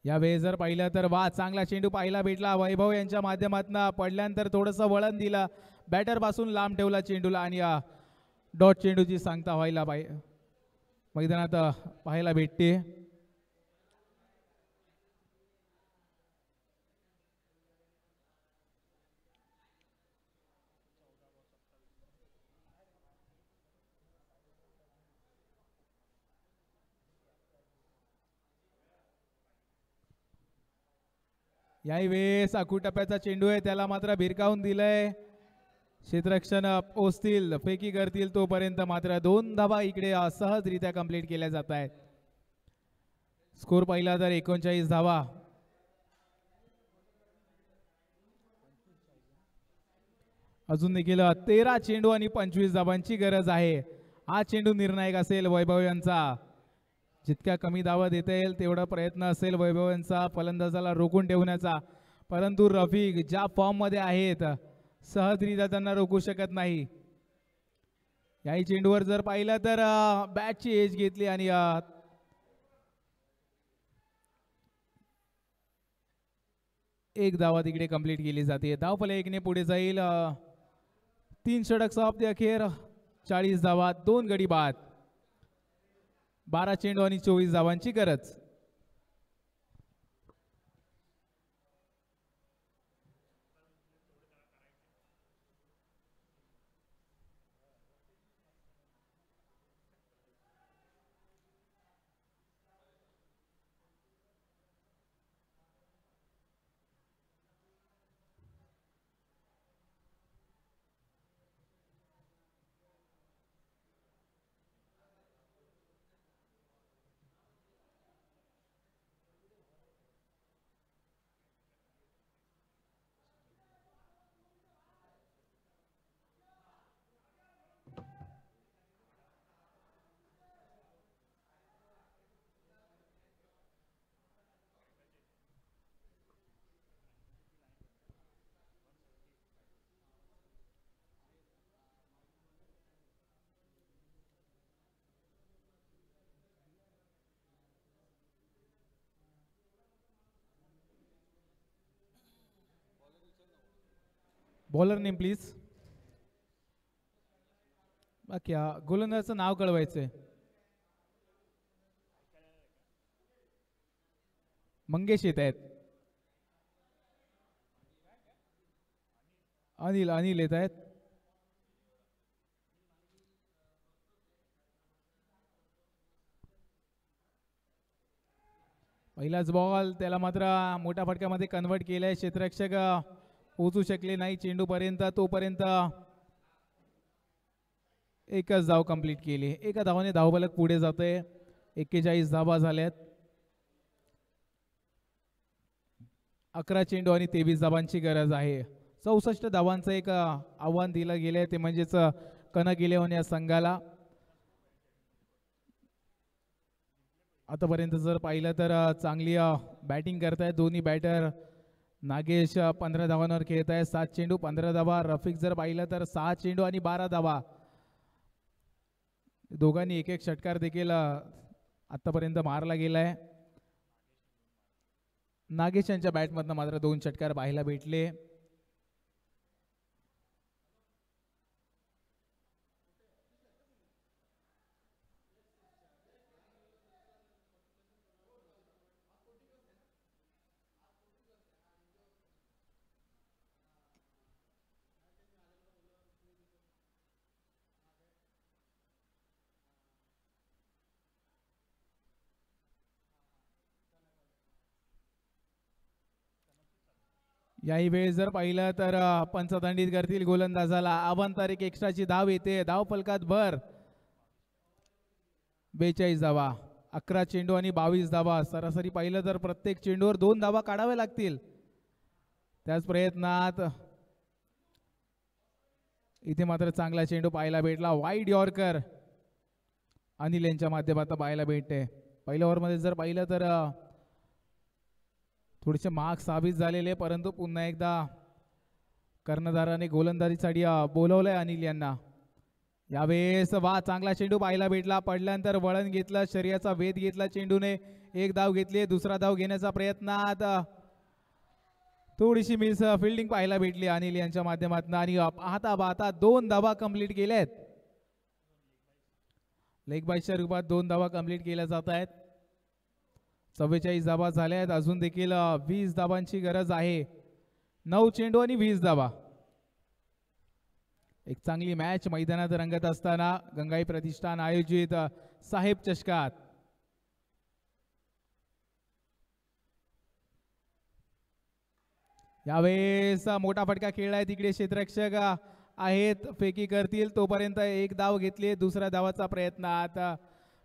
यावेळी जर पाहिलं तर वा चांगला चेंडू पाहायला भेटला. वैभव यांच्या माध्यमातून पडल्यानंतर थोडंसं वळण दिलं, बॅटर पासून लांब ठेवला चेंडूला आणि डॉट चेंडूची सांगता व्हायला मैदानात पाहायला भेटते. याही वेळेस टप्प्याचा चेंडू आहे, त्याला मात्र भिरकावून दिलंय. क्षेत्ररक्षण पोचतील, फेकी करतील, तोपर्यंत मात्र 2 धावा इकडे सहजरित्या कंप्लीट केल्या जात आहेत. स्कोर पाहिला तर 39 धावा. अजून देखील 13 चेंडू आणि 25 धावांची गरज आहे. हा चेंडू निर्णायक असेल वैभव यांचा. जितक्या कमी धावा देता येईल तेवढा प्रयत्न असेल वैभव यांचा फलंदाजाला रोखून ठेवण्याचा, परंतु रफिक ज्या फॉर्म मध्ये आहेत सहजरित्या त्यांना रोखू शकत नाही. याही चेंडूवर जर पाहिलं तर बॅटची एज घेतली आणि एक धावा तिकडे कंप्लीट केली जाते. धावफलक 1 ने पुढे जाईल. 3 षटक समाप्ती अखेर 40 धावा, 2 गडी बाद, 12 चेंडू आणि 24 धावांची गरज. Bowler name please. बाकी गोलंदाजाचं नाव कळवायचंय. मंगेश येत आहेत. अनिल येत आहेत. पहिलाच बॉल, त्याला मात्र मोठ्या फटक्यामध्ये कन्वर्ट केलंय. क्षेत्ररक्षक पोहोचू शकले नाही चेंडू पर्यंत, तोपर्यंत एकच धाव कंप्लीट केली. एका धावाने धावफलक पुढे जाते. 41 धावा झाल्यात. 11 चेंडू आणि 23 धावांची गरज आहे. 64 धावांचं एक आव्हान दिलं गेलंय, ते म्हणजेच कनक इलेव्हन या संघाला. आतापर्यंत जर पाहिलं तर चांगली बॅटिंग करतायत दोन्ही बॅटर. नागेश 15 धावांवर खेळत आहे, 7 चेंडू 15 धावा. रफिक जर पाहिलं तर 6 चेंडू आणि 12 धावा. दोघांनी एक षटकार देखील आतापर्यंत मारला गेलाय. नागेश यांच्या बॅटमधनं मात्र 2 षटकार पाहायला भेटले. याही वेळेस जर पाहिलं तर पंचदंडित करतील गोलंदाजाला. अवांतरिक एक्स्ट्राची धाव येते. धाव फलकात भर. 42 धावा. 11 चेंडू आणि 22 धावा. सरासरी पाहिलं तर प्रत्येक चेंडूवर 2 धावा काढाव्या लागतील. त्याच प्रयत्नात इथे मात्र चांगला चेंडू पाहायला भेटला. वाईड यॉर्कर अनिल यांच्या माध्यमातून पाहायला भेटते. पहिल्या ओव्हरमध्ये जर पाहिलं तर थोडेसे मार्क साबित झालेले, परंतु पुन्हा एकदा कर्णधाराने गोलंदाजीसाठी बोलवलंय अनिल यांना. यावेळेस वा चांगला चेंडू पाहायला भेटला. पडल्यानंतर वळण घेतलं, शरीराचा वेध घेतला चेंडूने. एक धाव घेतली. दुसरा धाव घेण्याचा प्रयत्नात थोडीशी मिस फिल्डिंग पाहायला भेटली अनिल यांच्या माध्यमातून आणि पाहता पाहता 2 धावा कंप्लीट केल्यात. लेग बायच्या रूपात 2 धावा कंप्लीट केल्या जात आहेत. 44 धावा झाल्या आहेत. अजून देखील 20 धावांची गरज आहे. 9 चेंडू आणि 20 धावा. एक चांगली मॅच मैदानात रंगत असताना गंगाई प्रतिष्ठान आयोजित साहेब चषकात यावेळेस मोठा फटका खेळलाय. तिकडे क्षेत्ररक्षक आहेत, फेकी करतील तोपर्यंत एक धाव घेतली. दुसऱ्या धावाचा प्रयत्न आता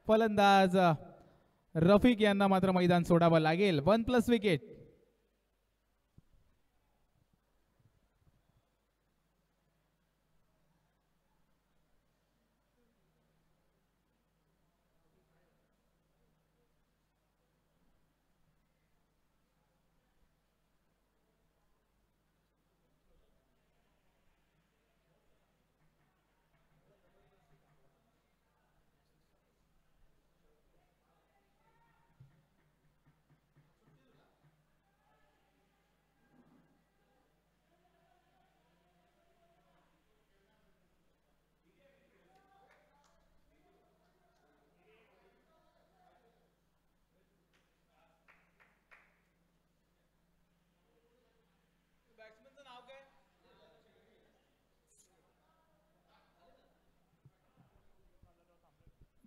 फलंदाज रफिक यांना मात्र मैदान सोडावं लागेल. 1+ विकेट.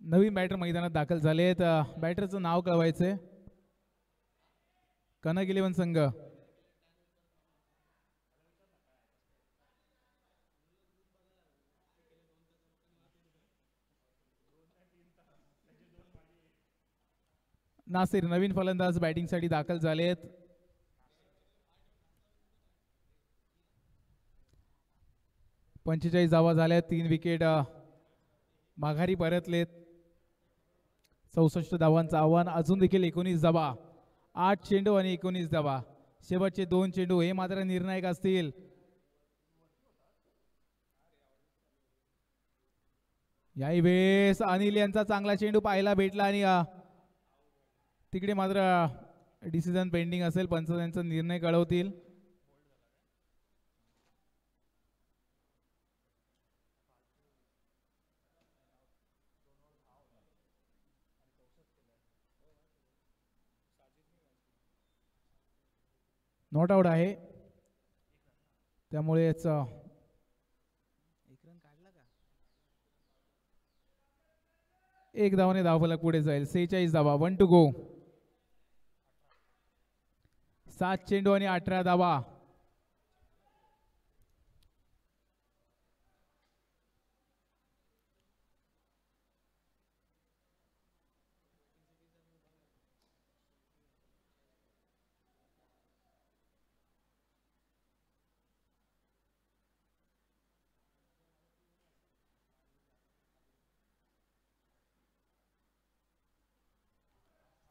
नवीन बॅटर मैदानात दाखल झालेत. बॅटरचं नाव कळवायचंय. कनक 11 संघ. नासिर नवीन फलंदाज बॅटिंगसाठी दाखल झालेत. पंचेचाळीस धावा झाल्यात. 3 विकेट माघारी परतलेत. 64 धावांचं आव्हान. अजून देखील 19 धावा. 8 चेंडू आणि 19 धावा. शेवटचे 2 चेंडू हे मात्र निर्णायक असतील. याही वेळेस अनिल यांचा चांगला चेंडू पाहायला भेटला आणि तिकडे मात्र डिसिजन पेंडिंग असेल. पंच त्यांचा निर्णय कळवतील. नॉट आउट आहे, त्यामुळेच एक धावाने धावफलक पुढे जाईल. 46 धावा. 1 टू गो. 7 चेंडू आणि 18 धावा.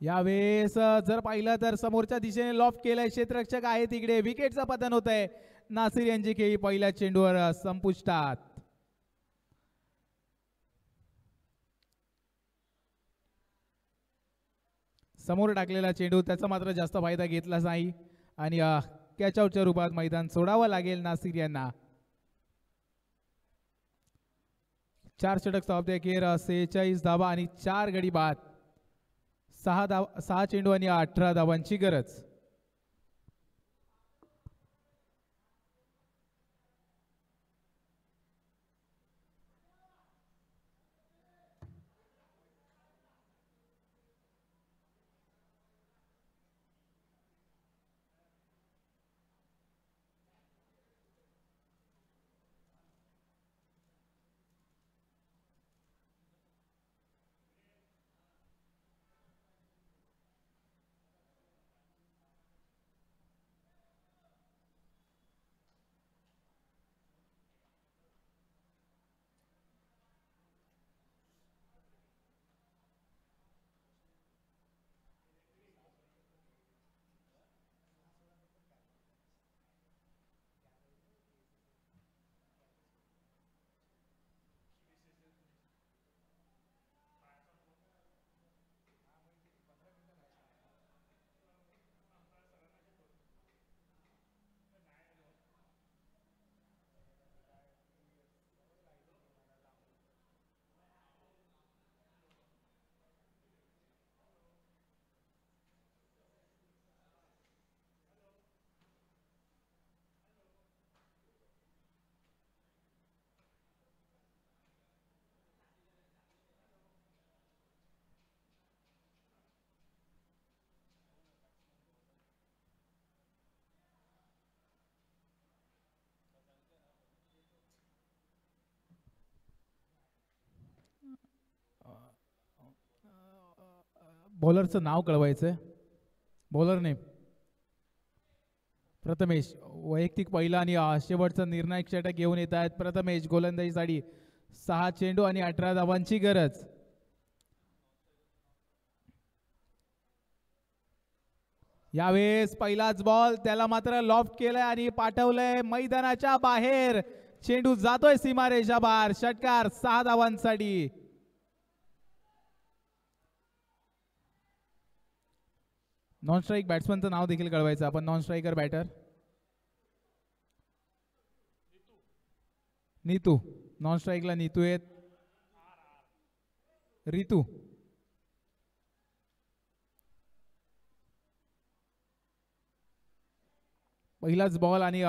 यावेळेस जर पाहिलं तर समोरच्या दिशेने लॉफ्ट केलंय. क्षेत्ररक्षक आहे तिकडे. विकेटचं पतन होत आहे. नासिर यांची खेळी पहिल्या चेंडूवर संपुष्टात. समोर टाकलेला चेंडू त्याचा मात्र जास्त फायदा घेतला नाही आणि कॅच आउटच्या रूपात मैदान सोडावं लागेल नासिर यांना. 4 षटक सावते अखेर. 46 धावा आणि 4 गडी बाद. 6 चेंडू आणि 18 धावांची गरज. बॉलरचं नाव कळवायचंय. Bowler name Prathamesh. वैयक्तिक पहिला आणि शेवटचा निर्णायक षटक घेऊन येत आहेत प्रथमेश. गोलंदाजीसाठी 6 चेंडू आणि 18 धावांची गरज. यावेळेस पहिलाच बॉल, त्याला मात्र लॉफ्ट केलंय आणि पाठवलंय मैदानाच्या बाहेर. चेंडू जातोय सीमारेषा बाहेर. षटकार 6 धावांसाठी. नॉन स्ट्राईक बॅट्समनचं नाव देखील कळवायचं आपण. Non striker batter Neetu. Non स्ट्राईकला नीतू आहेत. रितू. पहिलाच बॉल आणि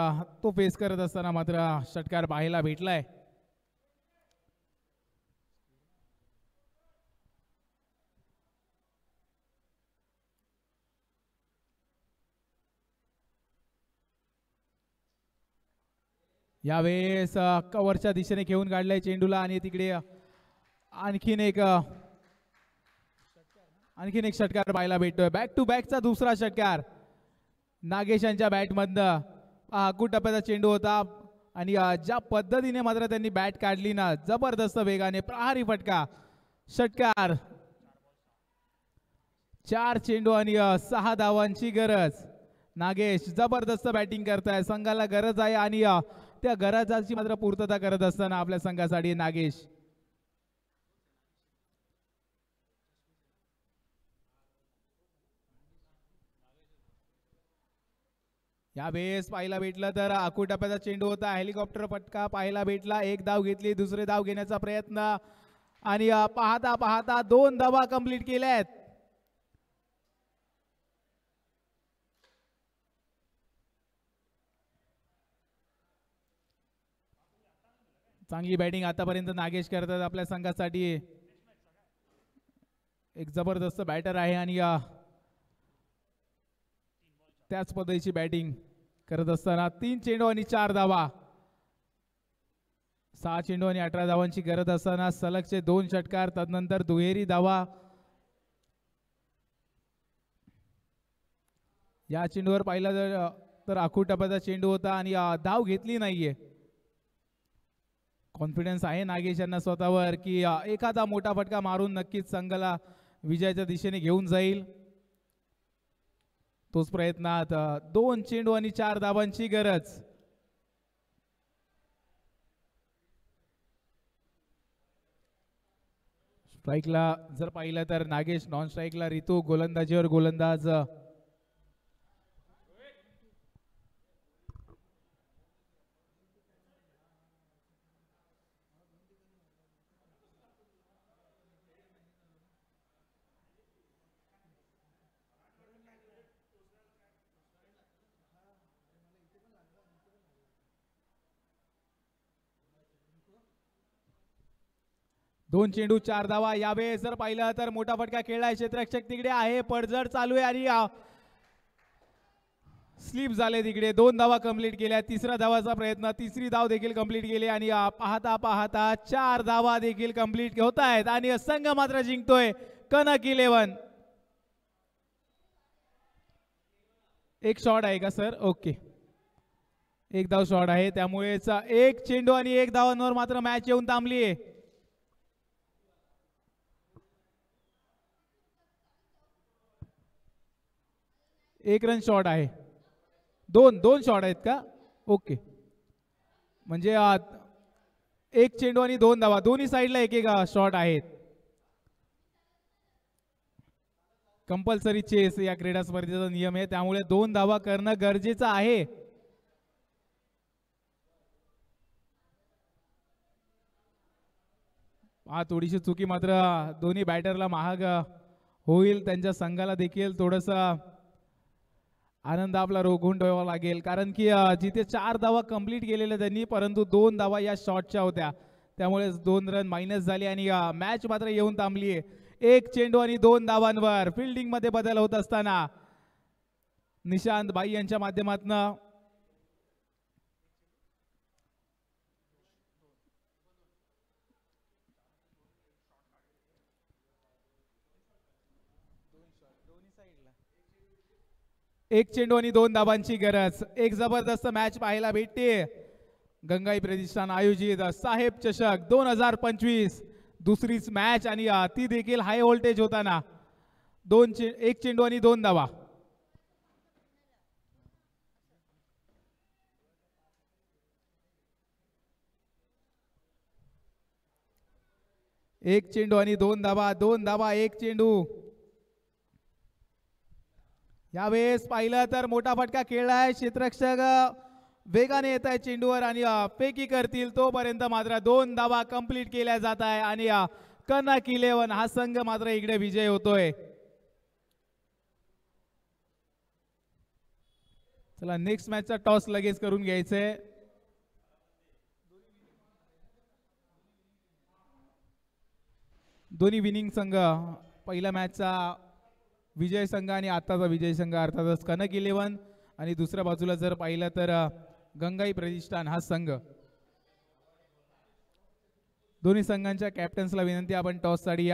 तो फेस करत असताना मात्र षटकार पाहायला भेटलाय. यावेळेस कव्हरच्या दिशेने घेऊन काढलाय चेंडूला आणि तिकडे आणखीन एक षटकार पाहायला भेटतोय. बॅक टू बॅकचा दुसरा षटकार नागेश यांच्या बॅटमधनं. टप्प्याचा चेंडू होता आणि ज्या पद्धतीने मात्र त्यांनी बॅट काढली ना, जबरदस्त वेगाने प्रहारी फटका. षटकार. 4 चेंडू आणि 6 धावांची गरज. नागेश जबरदस्त बॅटिंग करताय. संघाला गरज आहे आणि त्या गरजाची मात्र पूर्तता करत असताना आपल्या संघासाठी नागेश. यावेळेस पाहायला भेटलं तर टप्प्याचा चेंडू होता. हेलिकॉप्टर फटका पाहायला भेटला. एक धाव घेतली. दुसरे धाव घेण्याचा प्रयत्न आणि पाहता पाहता 2 धावा कंप्लीट केल्यात. चांगली बॅटिंग आतापर्यंत नागेश करतात आपल्या संघासाठी. एक जबरदस्त बॅटर आहे आणि त्याच पद्धतीची बॅटिंग करत असताना 3 चेंडू आणि 4 धावा. 6 चेंडू आणि 18 धावांची गरज असताना सलगचे 2 षटकार, तदनंतर दुहेरी धावा. या चेंडूवर पाहिलं तर टप्प्याचा चेंडू होता आणि धाव घेतली नाहीये. कॉन्फिडन्स आहे नागेश यांना स्वतःवर की एखादा मोठा फटका मारून नक्कीच संघाला विजयाच्या दिशेने घेऊन जाईल. तोच प्रयत्नात 2 चेंडू आणि 4 धावांची गरज. स्ट्राईकला जर पाहिलं तर नागेश, नॉन स्ट्राईकला रितू, गोलंदाजीवर गोलंदाज दोन चेंडू 4 धावा. यावेळेस जर पाहिलं तर मोठा फटका खेळलाय. क्षेत्ररक्षक तिकडे आहे. पडझड चालू आहे आणि स्लिप झाले तिकडे. 2 धावा कंप्लीट केल्या. तिसऱ्या धावाचा प्रयत्न. तिसरी धाव देखील कंप्लीट केली आणि पाहता पाहता 4 धावा देखील कंप्लीट होत आहेत आणि संघ मात्र जिंकतोय कनक 11. एक शॉट आहे का सर? ओके, एक धाव शॉट आहे. त्यामुळेच 1 चेंडू आणि 1 धावांवर मात्र मॅच येऊन थांबली आहे. एक रन शॉट आहे. दोन शॉट आहेत का? ओके, म्हणजे 1 चेंडू आणि 2 धावा. दोन्ही साईडला एक एक शॉट आहेत. कंपल्सरी चेस या क्रीडा स्पर्धेचा नियम आहे. त्यामुळे 2 धावा करणं गरजेचं आहे. थोडीशी चुकी मात्र दोन्ही बॅटरला महाग होईल. त्यांच्या संघाला देखील थोडस आनंद आपला रोखून ठेवावा लागेल. कारण की जिथे 4 धावा कंप्लीट केलेल्या त्यांनी, परंतु 2 धावा या शॉटच्या होत्या. त्यामुळे 2 रन मायनस झाले आणि मॅच मात्र येऊन थांबली आहे. 1 चेंडू आणि 2 धावांवर. फिल्डिंग मध्ये बदल होत असताना निशांत बाई यांच्या माध्यमातून एक चेंडू आणि 2 धाबांची गरज. एक जबरदस्त मॅच पाहायला भेटते. गंगाई प्रतिष्ठान आयोजित साहेब चषक 2025 दुसरीच मॅच आणि ती देखील हाय व्होल्टेज होताना. एक चेंडू आणि 2 धावा. एक चेंडू आणि 2 धावा. 2 धावा एक चेंडू. यावेळेस पाहिलं तर मोठा फटका खेळलाय. क्षेत्ररक्षक वेगाने येत आहे चेंडूवर आणि फेकी करतील तोपर्यंत मात्र 2 धावा कंप्लीट केल्या जात आहे आणि कनक 11 हा संघ मात्र इकडे विजय होतोय. चला नेक्स्ट मॅचचा टॉस लगेच करून घ्यायचंय. दोन्ही विनिंग संघ पहिल्या मॅचचा विजय संघ आणि आताचा विजय संघ अर्थातच कनक 11 आणि दुसऱ्या बाजूला जर पाहिलं तर गंगाई प्रतिष्ठान हा संघ. दोन्ही संघांच्या कॅप्टन्सला विनंती आपण टॉस साठी या.